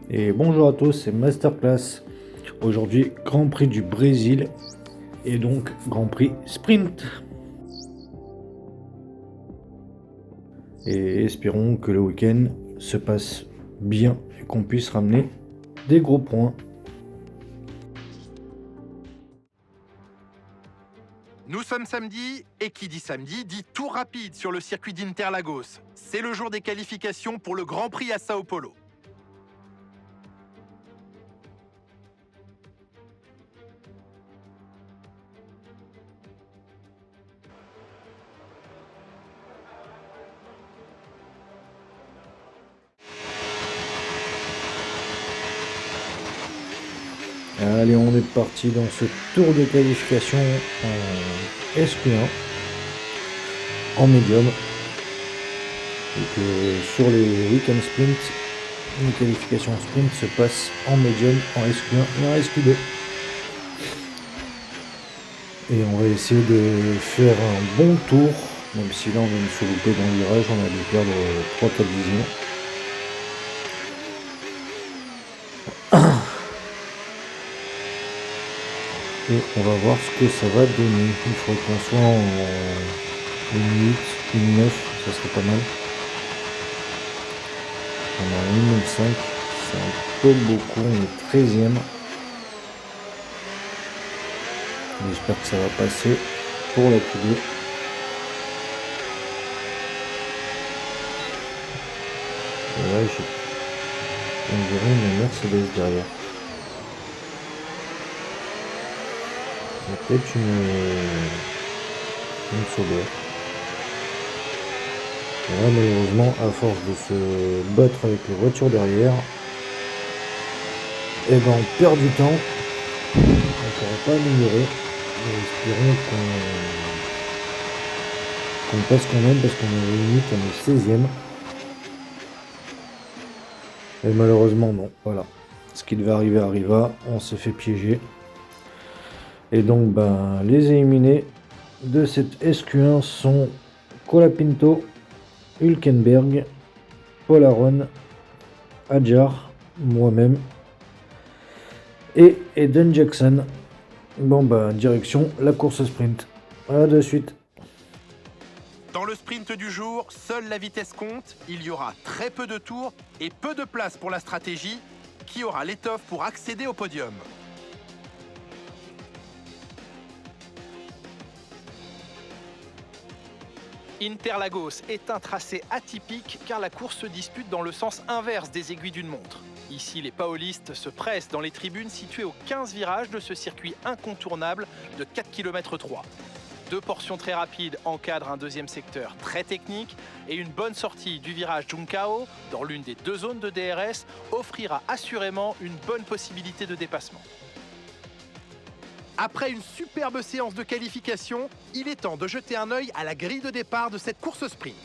Et bonjour à tous, c'est Masterclass. Aujourd'hui, Grand Prix du Brésil et donc Grand Prix Sprint. Et espérons que le week-end se passe bien et qu'on puisse ramener des gros points. Nous sommes samedi, et qui dit samedi dit tour rapide sur le circuit d'Interlagos. C'est le jour des qualifications pour le Grand Prix à Sao Paulo. Allez, on est parti dans ce tour de qualification en SQ1, en médium. Donc, sur les week-end sprint, les qualifications sprint se passent en médium, en SQ1 et en SQ2. Et on va essayer de faire un bon tour, même si là on vient de se louper dans le virage, on a dû perdre 3-4 dixièmes. Et on va voir ce que ça va donner. Il faudrait qu'on soit en une 8, une 9, ça serait pas mal. On a une 5, c'est un peu beaucoup, on est 13ème. J'espère que ça va passer pour la Q2. Et là, on dirait une Mercedes derrière. Et peut-être une Sauber. Et là, malheureusement, à force de se battre avec les voitures derrière, et ben on perd du temps. On ne pourra pas améliorer. Et espérons qu'on passe quand même, parce qu'on est limite, on est 16ème. Et malheureusement non, voilà. Ce qui devait arriver arriva, on s'est fait piéger. Et donc les éliminés de cette SQ1 sont Colapinto, Hülkenberg, Paul Aron, Adjar, moi-même et Eden Jackson. Direction la course sprint. À de suite. Dans le sprint du jour, seule la vitesse compte, il y aura très peu de tours et peu de place pour la stratégie, qui aura l'étoffe pour accéder au podium. Interlagos est un tracé atypique car la course se dispute dans le sens inverse des aiguilles d'une montre. Ici, les paolistes se pressent dans les tribunes situées aux 15 virages de ce circuit incontournable de 4 km 3. Deux portions très rapides encadrent un deuxième secteur très technique et une bonne sortie du virage Juncao dans l'une des deux zones de DRS offrira assurément une bonne possibilité de dépassement. Après une superbe séance de qualification, il est temps de jeter un œil à la grille de départ de cette course sprint.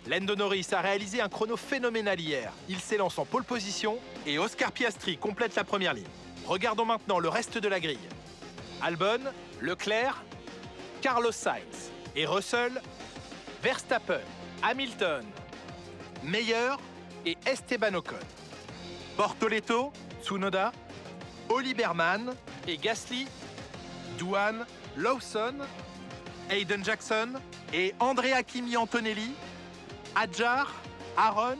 Lando Norris a réalisé un chrono phénoménal hier. Il s'élance en pole position et Oscar Piastri complète la première ligne. Regardons maintenant le reste de la grille. Albon, Leclerc, Carlos Sainz et Russell, Verstappen, Hamilton, Meyer et Esteban Ocon. Bortoleto, Tsunoda, Oliverman et Gasly, Douane, Lawson, Hayden Jackson et Andrea Kimi Antonelli, Adjar, Aron,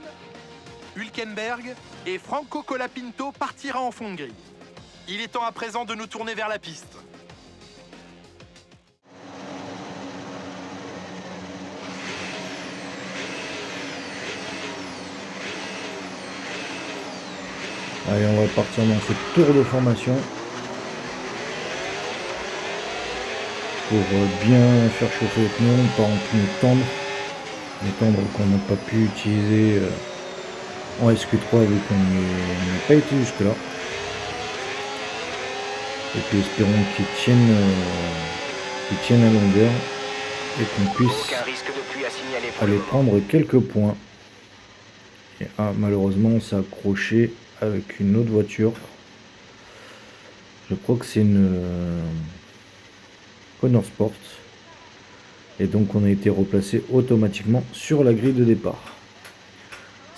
Hülkenberg et Franco Colapinto partira en fond de grille. Il est temps à présent de nous tourner vers la piste. Allez, on va partir dans ce tour de formation pour bien faire chauffer les pneus, pas en pneus tendres, les tendres qu'on n'a pas pu utiliser en SQ3 vu qu'on n'a pas été jusque là. Et puis espérons qu'ils tiennent à longueur et qu'on puisse aller prendre quelques points. Et malheureusement on s'est accroché avec une autre voiture. Je crois que c'est une Honor Sport. Et donc on a été replacé automatiquement sur la grille de départ.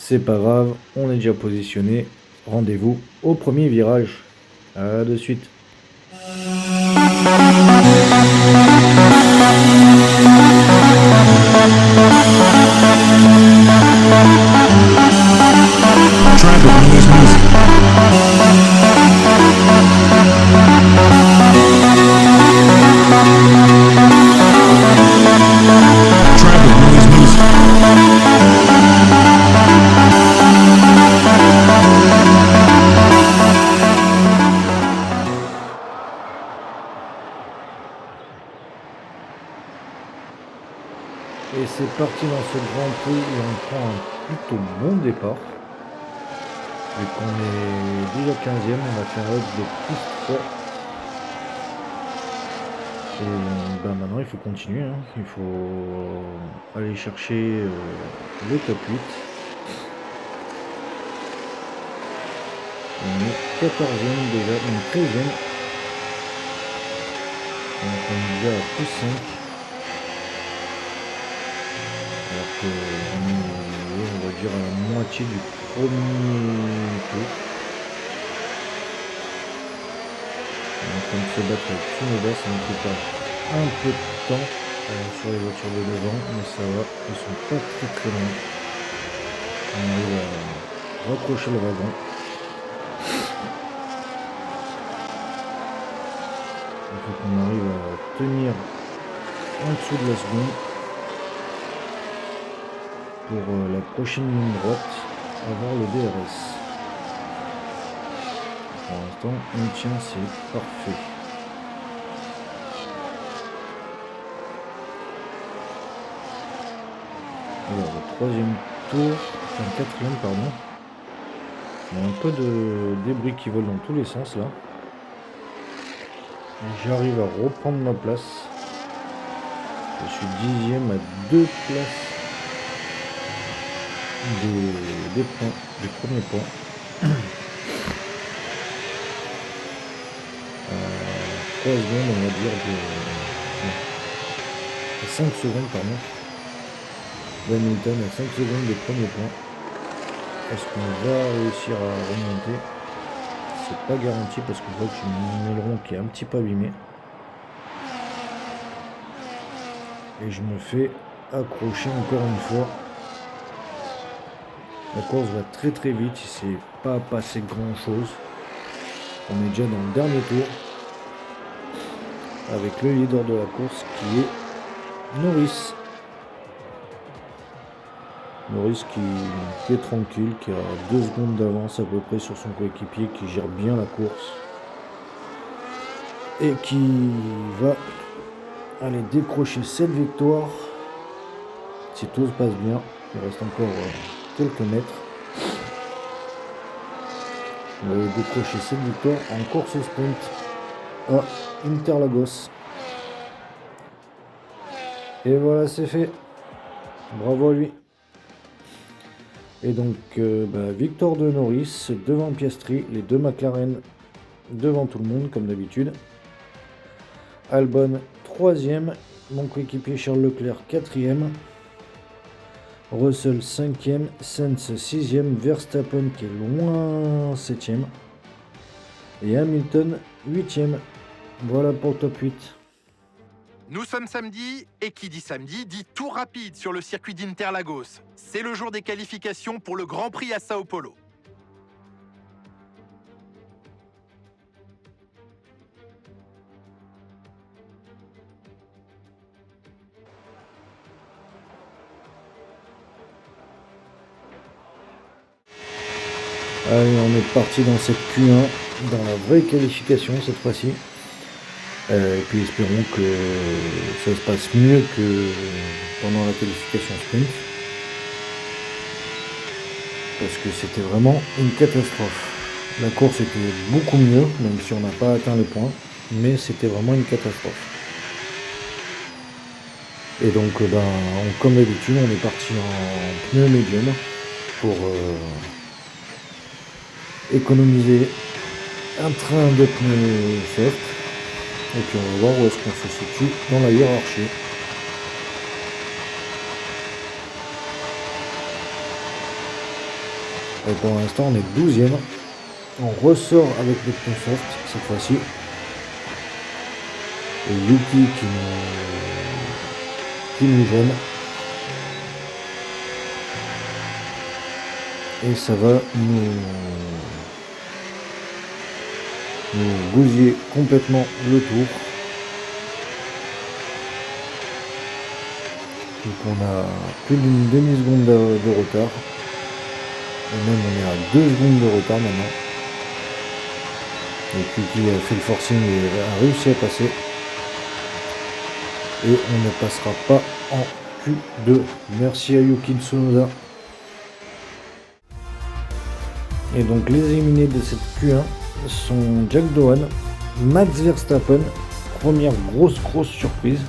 C'est pas grave, on est déjà positionné. Rendez-vous au premier virage. À de suite. Et c'est parti dans ce Grand Prix et on prend un plutôt bon départ. Vu qu'on est déjà 15e, on a fait un hub de plus 3. Et maintenant il faut continuer, hein. Il faut aller chercher le top 8. On est 14e déjà, donc 13e. Donc on est déjà à plus 5. Alors que on va dire à la moitié du premier tour. On est en train de se battre avec Tsunoda, ça nous fait pas un peu de temps sur les voitures de devant, mais ça va, ils sont pas très loin. On arrive à raccrocher le wagon. Il faut qu'on arrive à tenir en dessous de la seconde pour la prochaine ligne droite, avoir le DRS. Pour l'instant, on tient, c'est parfait. Alors, le troisième tour, enfin le quatrième, pardon. Il y a un peu de débris qui volent dans tous les sens là. J'arrive à reprendre ma place. Je suis 10e à 2 places des points, des premiers points. 3 secondes, on va dire, de 5 secondes, pardon. Hamilton à 5 secondes des premiers points. Est-ce qu'on va réussir à remonter? C'est pas garanti parce que je vois que j'ai mon aileron qui est un petit peu abîmé. Et je me fais accrocher encore une fois. La course va très vite, il s'est pas passé grand chose. On est déjà dans le dernier tour. Avec le leader de la course qui est Norris. Norris qui est tranquille, qui a 2 secondes d'avance à peu près sur son coéquipier, qui gère bien la course. Et qui va aller décrocher cette victoire. Si tout se passe bien, il reste encore quelques mètres. On va aller décrocher cette victoire en course sprint à Interlagos. Et voilà, c'est fait. Bravo à lui. Et donc, victoire de Norris devant Piastri, les 2 McLaren devant tout le monde, comme d'habitude. Albon 3e, mon coéquipier Charles Leclerc 4e. Russell 5e, Sainz 6e, Verstappen qui est loin 7e. Et Hamilton 8e. Voilà pour le top 8. Nous sommes samedi, et qui dit samedi dit tour rapide sur le circuit d'Interlagos. C'est le jour des qualifications pour le Grand Prix à Sao Paulo. Allez, on est parti dans cette Q1, dans la vraie qualification cette fois-ci. Et puis espérons que ça se passe mieux que pendant la qualification sprint. Parce que c'était vraiment une catastrophe. La course était beaucoup mieux, même si on n'a pas atteint les points. Mais c'était vraiment une catastrophe. Et donc, comme d'habitude, on est parti en pneu médium pour économiser un train de pneus soft. Et puis on va voir où est-ce qu'on se situe dans la hiérarchie. Et pour l'instant, on est 12e. On ressort avec le pneus soft cette fois-ci. Et Yuki qui nous gêne. Et ça va nous bousiller complètement le tour. Donc on a plus d'une demi-seconde de retard. Et même on est à 2 secondes de retard maintenant. Et Yuki a fait le forcing et a réussi à passer. Et on ne passera pas en Q2. Merci à Yuki Tsunoda. Et donc les éliminés de cette Q1 sont Jack Doohan, Max Verstappen, première grosse surprise,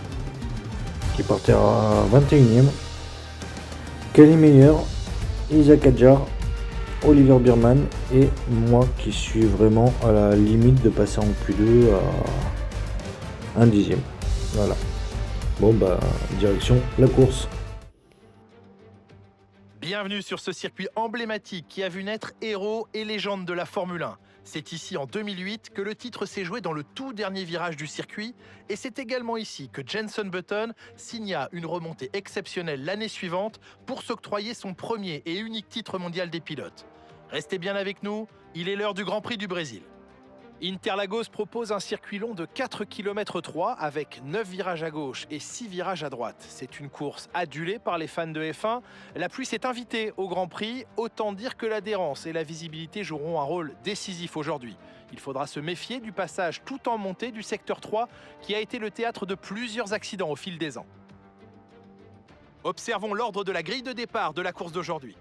qui partira 21e, Kelly Meyer, Isaac Hadjar, Oliver Biermann et moi qui suis vraiment à la limite de passer en Q2 à 1 dixième. Voilà. Bon bah direction la course. Bienvenue sur ce circuit emblématique qui a vu naître héros et légendes de la Formule 1. C'est ici en 2008 que le titre s'est joué dans le tout dernier virage du circuit et c'est également ici que Jenson Button signa une remontée exceptionnelle l'année suivante pour s'octroyer son premier et unique titre mondial des pilotes. Restez bien avec nous, il est l'heure du Grand Prix du Brésil. Interlagos propose un circuit long de 4 km 3 avec 9 virages à gauche et 6 virages à droite. C'est une course adulée par les fans de F1. La pluie s'est invitée au Grand Prix, autant dire que l'adhérence et la visibilité joueront un rôle décisif aujourd'hui. Il faudra se méfier du passage tout en montée du secteur 3 qui a été le théâtre de plusieurs accidents au fil des ans. Observons l'ordre de la grille de départ de la course d'aujourd'hui.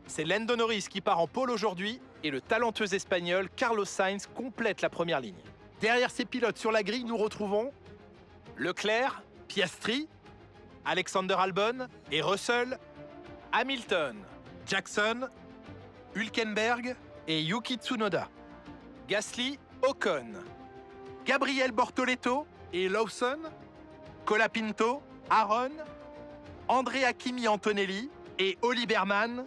C'est Lando Norris qui part en pôle aujourd'hui et le talentueux espagnol Carlos Sainz complète la première ligne. Derrière ces pilotes sur la grille, nous retrouvons Leclerc, Piastri, Alexander Albon et Russell, Hamilton, Jackson, Hülkenberg et Yuki Tsunoda, Gasly, Ocon, Gabriel Bortoleto et Lawson, Colapinto, Aaron, Andrea Kimi Antonelli et Oli Biermann,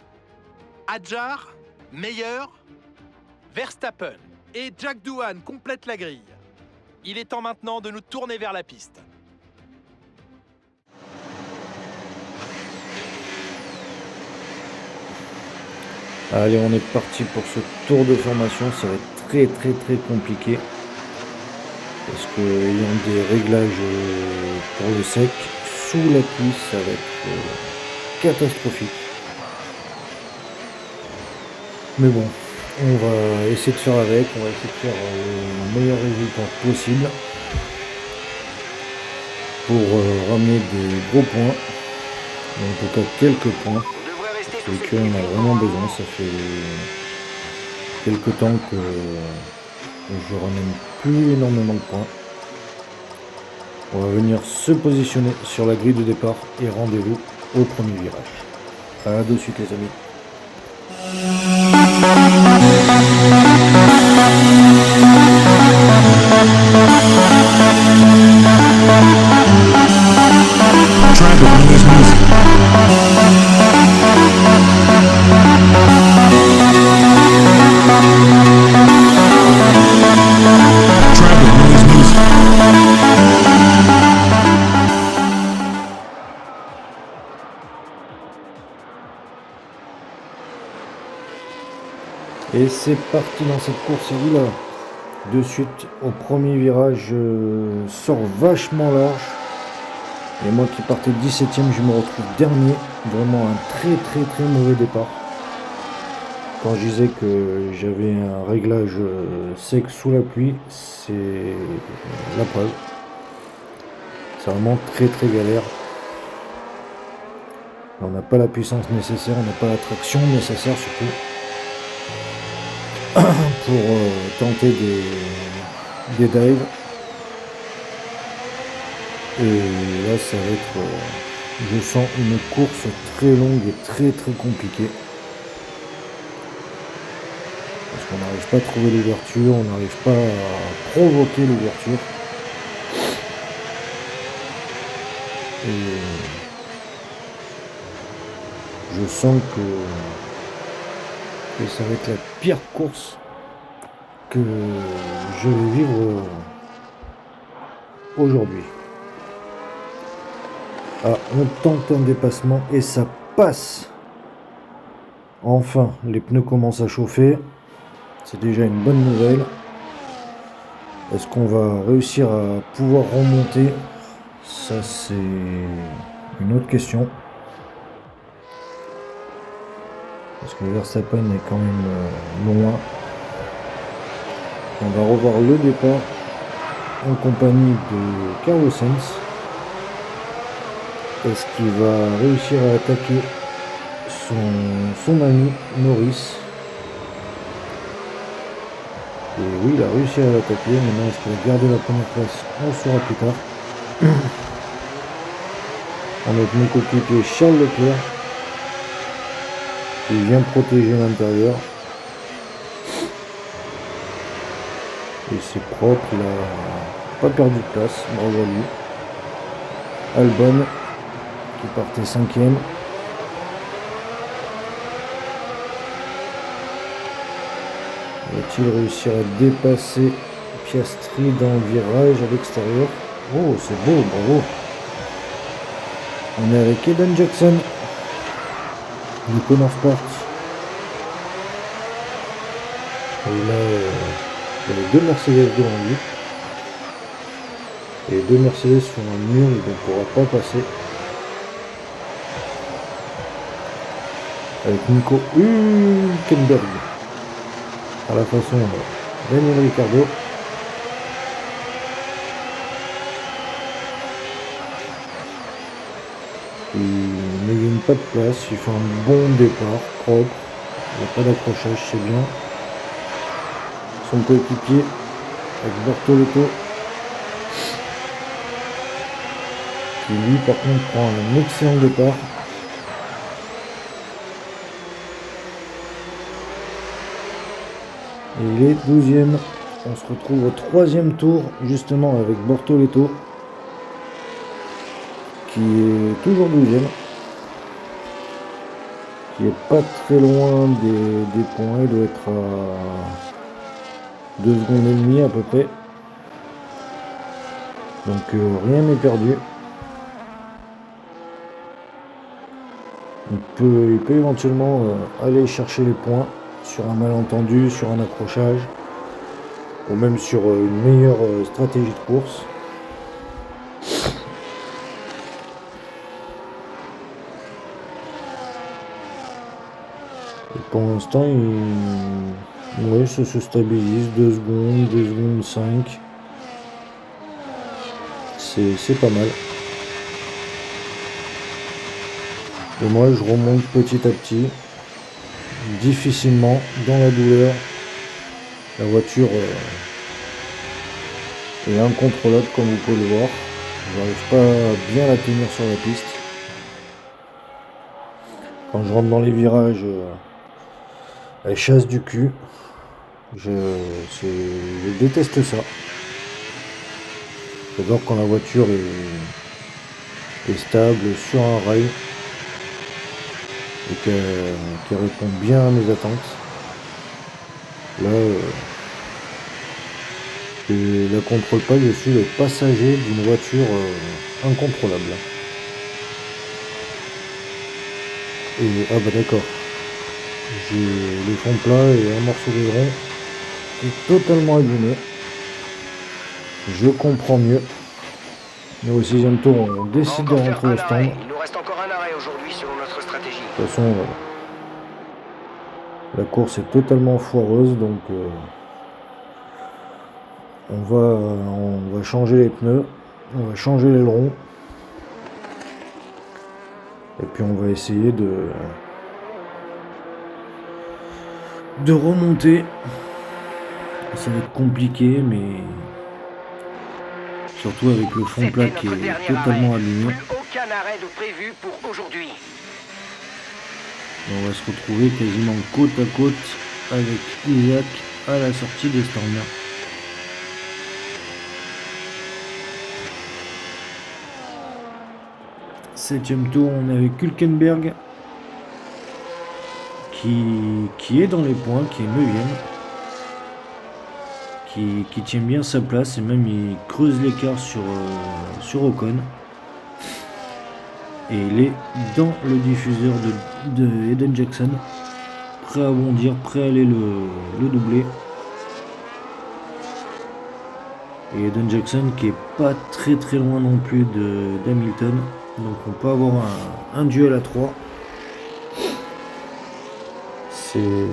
Hadjar, Meyer, Verstappen et Jack Doohan complètent la grille. Il est temps maintenant de nous tourner vers la piste. Allez, on est parti pour ce tour de formation. Ça va être très compliqué. Parce que ayant des réglages pour le sec, sous la pluie, ça va être catastrophique. Mais bon, on va essayer de faire avec, on va essayer de faire le meilleur résultat possible pour ramener des gros points, en tout cas quelques points, et qu'on a vraiment besoin. Ça fait quelques temps que je ramène plus énormément de points. On va venir se positionner sur la grille de départ et rendez-vous au premier virage. À de suite les amis. Et c'est parti dans cette course, et là, de suite au premier virage, sort vachement large. Et moi qui partais 17ème, je me retrouve dernier. Vraiment un très mauvais départ. Quand je disais que j'avais un réglage sec sous la pluie, c'est la preuve. C'est vraiment très galère. On n'a pas la puissance nécessaire, on n'a pas la traction nécessaire surtout. Pour tenter des dives. Et là ça va être je sens une course très longue et très compliquée, parce qu'on n'arrive pas à trouver l'ouverture, on n'arrive pas à provoquer l'ouverture, et je sens que ça va être la pire course que je vais vivre aujourd'hui. Ah, on tente un dépassement et ça passe. Enfin, les pneus commencent à chauffer. C'est déjà une bonne nouvelle. Est-ce qu'on va réussir à pouvoir remonter? Ça, c'est une autre question. Parce que Verstappen est quand même loin. On va revoir le départ en compagnie de Carlos Sainz. Est-ce qu'il va réussir à attaquer son ami Norris? Et oui, il a réussi à l'attaquer. Maintenant, est-ce qu'il va garder la première place? On le saura plus tard. On a mon coéquipier Charles Leclerc qui vient protéger l'intérieur. Et c'est propre, il a pas perdu de place, bravo à lui. Albon qui partait 5e. Va-t-il réussir à dépasser Piastri dans le virage à l'extérieur? Oh, c'est beau, bravo. On est avec Eden Jackson de Connor Sport. Et là, il y a les deux Mercedes devant lui. Et les deux Mercedes font un mur, il ne pourra pas passer. Avec Nico Hülkenberg à la façon Daniel Ricciardo. Il ne gagne pas de place, il fait un bon départ, propre. Il n'y a pas d'accrochage, c'est bien. Son coéquipier avec Bortoleto qui lui par contre prend un excellent départ. Et il est 12e. On se retrouve au 3e tour justement avec Bortoleto qui est toujours 12e. Qui est pas très loin des points. Il doit être à 2 secondes et demie à peu près. Donc rien n'est perdu. Il peut éventuellement aller chercher les points sur un malentendu, sur un accrochage, ou même sur une meilleure stratégie de course. Et pour l'instant, ça se stabilise, 2 secondes, 2 secondes 5. C'est pas mal. Et moi, je remonte petit à petit, difficilement, dans la douleur. La voiture est incontrôlable, comme vous pouvez le voir. Je n'arrive pas à bien la tenir sur la piste. Quand je rentre dans les virages, elle chasse du cul. Je déteste ça. J'adore quand la voiture est stable sur un rail et qu'elle répond bien à mes attentes. Là, je ne la contrôle pas, je suis le passager d'une voiture incontrôlable. Et ah bah d'accord, j'ai le fond plat et un morceau d'aileron qui est totalement abîmé. Je comprends mieux. Mais au 6e tour, on décide de rentrer au stand. Il nous reste encore un arrêt aujourd'hui selon notre stratégie. De toute façon, la course est totalement foireuse, donc on va changer les pneus, on va changer l'aileron. Et puis on va essayer de remonter. Ça va être compliqué, mais surtout avec le fond plat qui est totalement abîmé. Plus aucun arrêt de prévu pour aujourd'hui. On va se retrouver quasiment côte à côte avec Isaac à la sortie des stands. Septième tour, on est avec Hülkenberg qui est dans les points, qui est 9ème, qui tient bien sa place et même il creuse l'écart sur Ocon. Et il est dans le diffuseur de Eden Jackson, prêt à bondir, prêt à aller le doubler. Et Eden Jackson qui est pas très loin non plus d'Hamilton. Donc on peut avoir un duel à 3.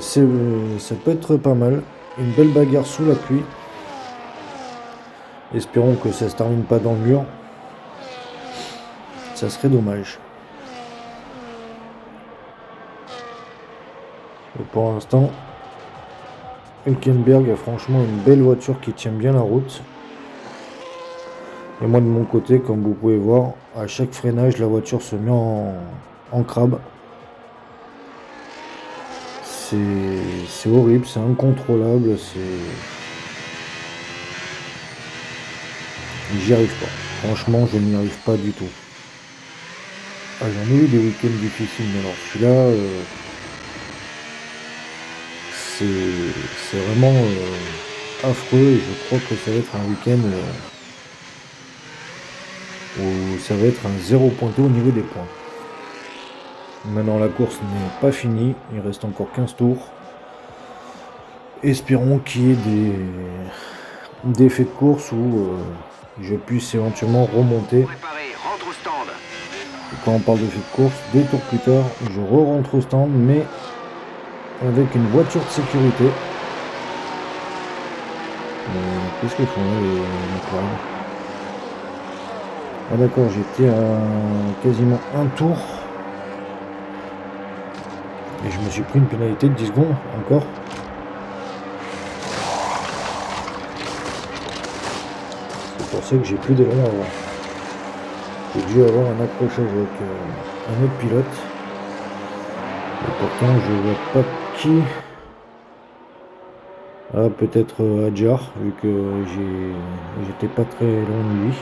Ça peut être pas mal. Une belle bagarre sous la pluie. Espérons que ça se termine pas dans le mur. Ça serait dommage. Et pour l'instant, Hülkenberg a franchement une belle voiture qui tient bien la route. Et moi de mon côté, comme vous pouvez voir, à chaque freinage, la voiture se met en crabe. C'est horrible, c'est incontrôlable, j'y arrive pas. Franchement, je n'y arrive pas du tout. Ah, j'en ai eu des week-ends difficiles, mais alors celui-là, c'est vraiment affreux et je crois que ça va être un week-end où ça va être un 0 pointé au niveau des points. Maintenant la course n'est pas finie, il reste encore 15 tours. Espérons qu'il y ait des faits de course où je puisse éventuellement remonter. Préparé, rentre au stand. Et quand on parle de faits de course, 2 tours plus tard, je rentre au stand, mais avec une voiture de sécurité. Qu'est-ce qu'ils font là, les McLaren? Ah d'accord, j'étais à quasiment un tour. Et je me suis pris une pénalité de 10 secondes, encore. C'est pour ça que j'ai plus d'aileron avant. J'ai dû avoir un accrochage avec un autre pilote. Et pourtant, je vois pas qui. Ah, peut-être Adjar, vu que j'étais pas très loin de lui.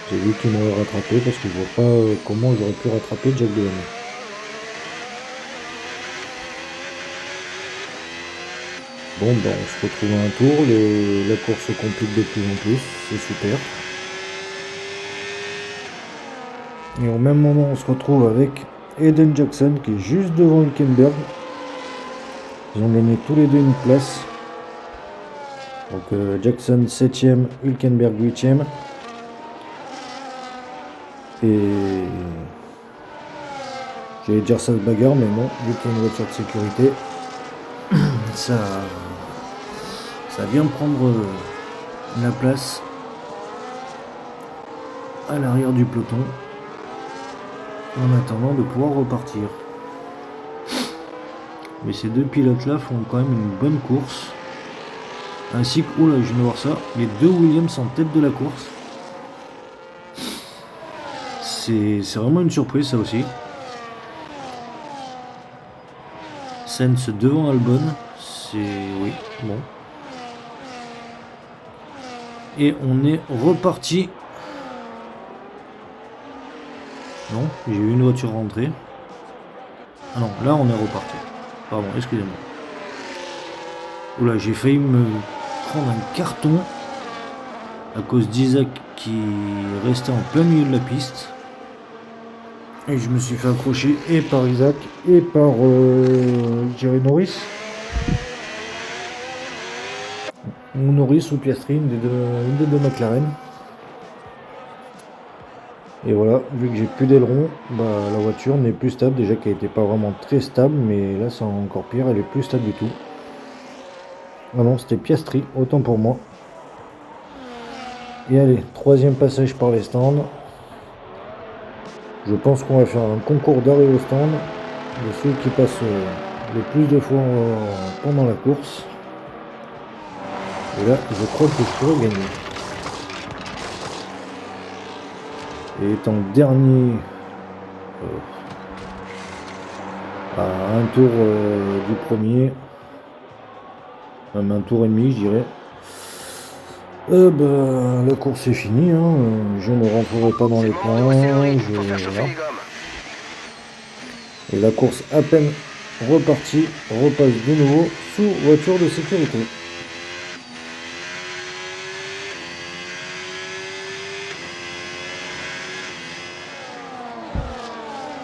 C'est lui qui m'aurait rattrapé parce que je vois pas comment j'aurais pu rattraper Jack Doohan. Bon, ben on se retrouve à un tour, la course se complique de plus en plus, c'est super. Et au même moment, on se retrouve avec Eden Jackson qui est juste devant Hülkenberg. Ils ont gagné tous les deux une place. Donc Jackson 7ème, Hülkenberg 8ème. Et j'allais dire ça se bagarre, mais non, vu qu'il y a une voiture de sécurité, ça vient prendre la place à l'arrière du peloton en attendant de pouvoir repartir. Mais ces deux pilotes là font quand même une bonne course, ainsi que, oula, je viens de voir ça, les deux Williams en tête de la course. C'est vraiment une surprise ça aussi. Sainz devant Albon, c'est... oui, bon. Et on est reparti. Non, j'ai eu une voiture rentrée. Ah non, là on est reparti. Pardon, excusez-moi. Oula, j'ai failli me prendre un carton à cause d'Isaac qui restait en plein milieu de la piste. Et je me suis fait accrocher et par Isaac et par Jerry Norris. Ou Norris ou Piastri, une des deux McLaren. Et voilà, vu que j'ai plus d'aileron, bah, la voiture n'est plus stable. Déjà qu'elle n'était pas vraiment très stable, mais là c'est encore pire, elle est plus stable du tout. Ah non, c'était Piastri, autant pour moi. Et allez, troisième passage par les stands. Je pense qu'on va faire un concours d'arrêt au stand de ceux qui passent le plus de fois pendant la course. Et là, je crois que je pourrais gagner. Et étant dernier à un tour du premier, même un tour et demi, je dirais. La course est finie, hein. Je ne rentrerai pas dans les points. Bon, c'est Loïc, faut faire chauffer Voilà. les gommes. Et la course à peine repartie, repasse de nouveau sous voiture de sécurité.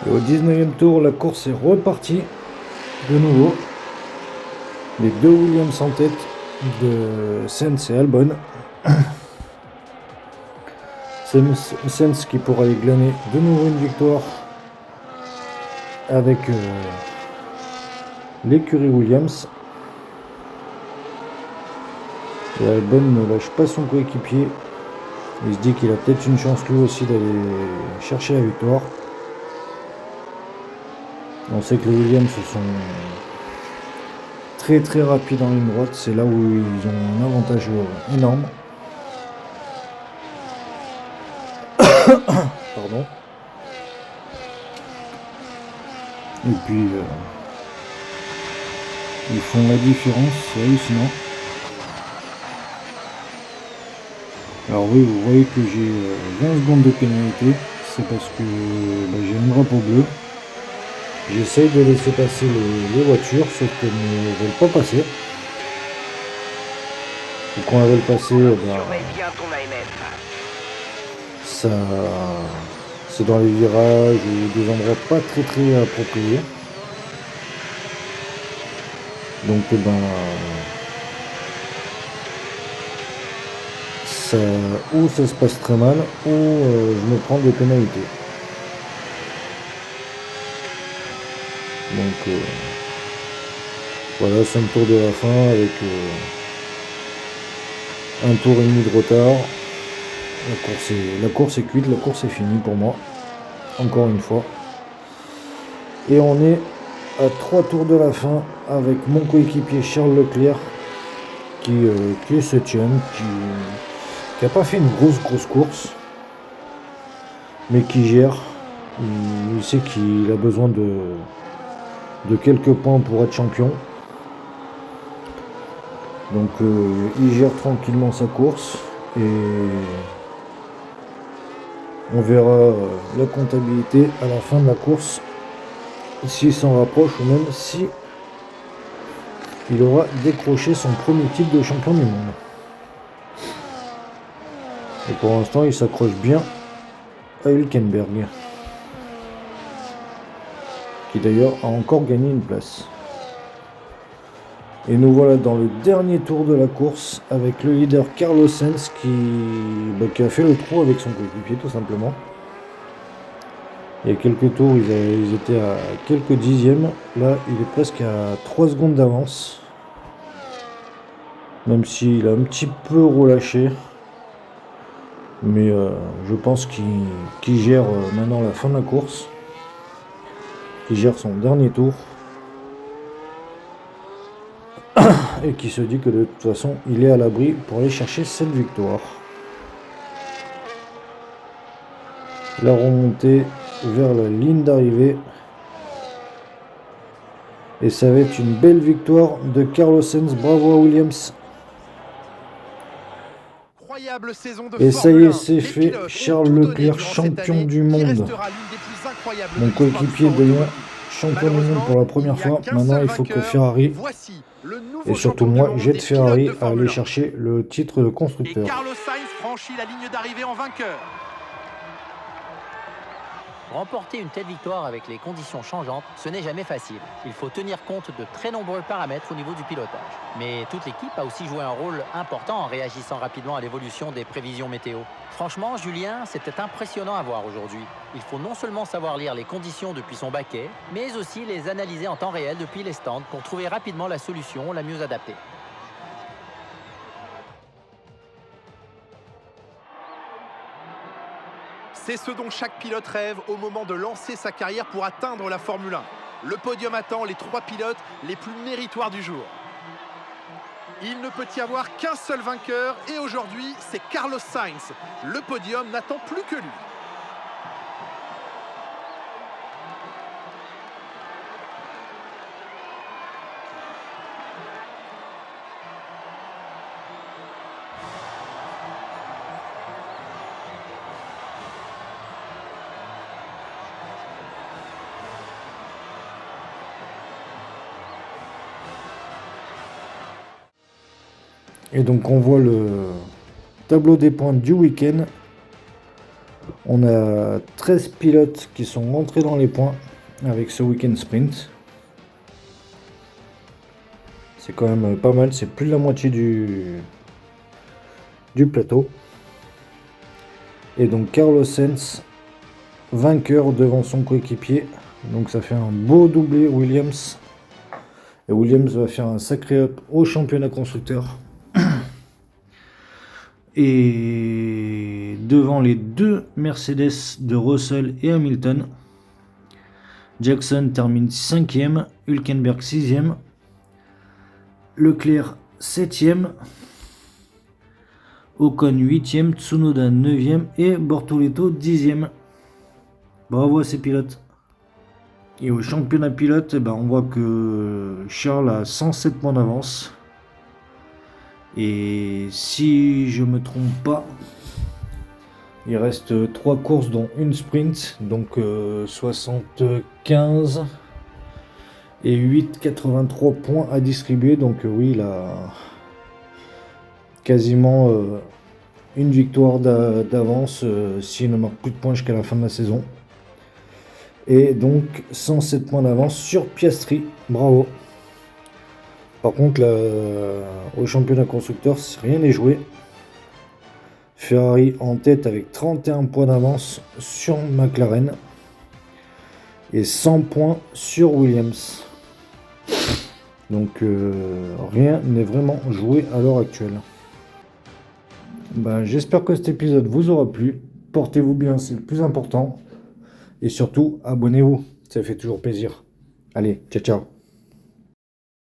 Et au 19e tour, la course est repartie de nouveau. Les deux Williams en tête de Sens et Albon. Sens qui pourra aller glaner de nouveau une victoire avec l'écurie Williams. Et Albon ne lâche pas son coéquipier. Il se dit qu'il a peut-être une chance lui aussi d'aller chercher la victoire. On sait que les Williams sont très rapides en ligne droite. C'est là où ils ont un avantage énorme. Pardon. Et puis ils font la différence, c'est hallucinant. Alors oui, vous voyez que j'ai 20 secondes de pénalité, c'est parce que j'ai un drapeau bleu. J'essaye de laisser passer les voitures, sauf qu'elles ne veulent pas passer. Et quand elles veulent passer, Surveille bien ton AMF. ça, c'est dans les virages ou des endroits pas très appropriés. Donc ça, ou ça se passe très mal, ou je me prends des pénalités. Donc voilà, 5 tours de la fin avec un tour et demi de retard. La course est cuite, la course est finie pour moi, encore une fois. Et on est à 3 tours de la fin avec mon coéquipier Charles Leclerc qui est 7ème, qui n'a pas fait une grosse course, mais qui gère. Il sait qu'il a besoin de quelques points pour être champion. Donc il gère tranquillement sa course et on verra la comptabilité à la fin de la course, s'il s'en rapproche ou même si il aura décroché son premier titre de champion du monde. Et pour l'instant il s'accroche bien à Hülkenberg, qui d'ailleurs a encore gagné une place. Et nous voilà dans le dernier tour de la course avec le leader Carlos Sainz qui a fait le trou avec son coéquipier tout simplement. Il y a quelques tours ils étaient à quelques dixièmes, là il est presque à 3 secondes d'avance. Même s'il a un petit peu relâché. Mais je pense qu'il gère maintenant la fin de la course. Il gère son dernier tour. Et qui se dit que de toute façon il est à l'abri pour aller chercher cette victoire. La remontée vers la ligne d'arrivée. Et ça va être une belle victoire de Carlos Sainz. Bravo à Williams. Et ça y est, c'est fait. Charles Leclerc, champion du monde. Mon coéquipier devient champion du monde pour la première fois. Maintenant, il faut que Ferrari, et surtout moi, j'aide Ferrari à aller chercher le titre de constructeur. Et Carlos Sainz franchit la ligne d'arrivée en vainqueur. Remporter une telle victoire avec les conditions changeantes, ce n'est jamais facile. Il faut tenir compte de très nombreux paramètres au niveau du pilotage. Mais toute l'équipe a aussi joué un rôle important en réagissant rapidement à l'évolution des prévisions météo. Franchement, Julien, c'était impressionnant à voir aujourd'hui. Il faut non seulement savoir lire les conditions depuis son baquet, mais aussi les analyser en temps réel depuis les stands pour trouver rapidement la solution la mieux adaptée. C'est ce dont chaque pilote rêve au moment de lancer sa carrière pour atteindre la Formule 1. Le podium attend les 3 pilotes les plus méritoires du jour. Il ne peut y avoir qu'un seul vainqueur et aujourd'hui, c'est Carlos Sainz. Le podium n'attend plus que lui. Et donc on voit le tableau des points du week-end. On a 13 pilotes qui sont rentrés dans les points avec ce week-end sprint. C'est quand même pas mal, c'est plus de la moitié du plateau. Et donc Carlos Sainz, vainqueur devant son coéquipier. Donc ça fait un beau doublé Williams. Et Williams va faire un sacré up au championnat constructeur. Et devant les deux Mercedes de Russell et Hamilton, Jackson termine 5e, Hülkenberg 6e, Leclerc 7e, Ocon 8e, Tsunoda 9e et Bortoleto 10e. Bravo à ces pilotes. Et au championnat pilote, on voit que Charles a 107 points d'avance. Et si je me trompe pas, il reste 3 courses dont une sprint, donc 75 et 83 points à distribuer. Donc oui, il a quasiment une victoire d'avance s'il ne marque plus de points jusqu'à la fin de la saison. Et donc 107 points d'avance sur Piastri, bravo. Par contre, au championnat constructeur, rien n'est joué. Ferrari en tête avec 31 points d'avance sur McLaren et 100 points sur Williams. Donc rien n'est vraiment joué à l'heure actuelle. J'espère que cet épisode vous aura plu. Portez-vous bien, c'est le plus important. Et surtout, abonnez-vous, ça fait toujours plaisir. Allez, ciao ciao.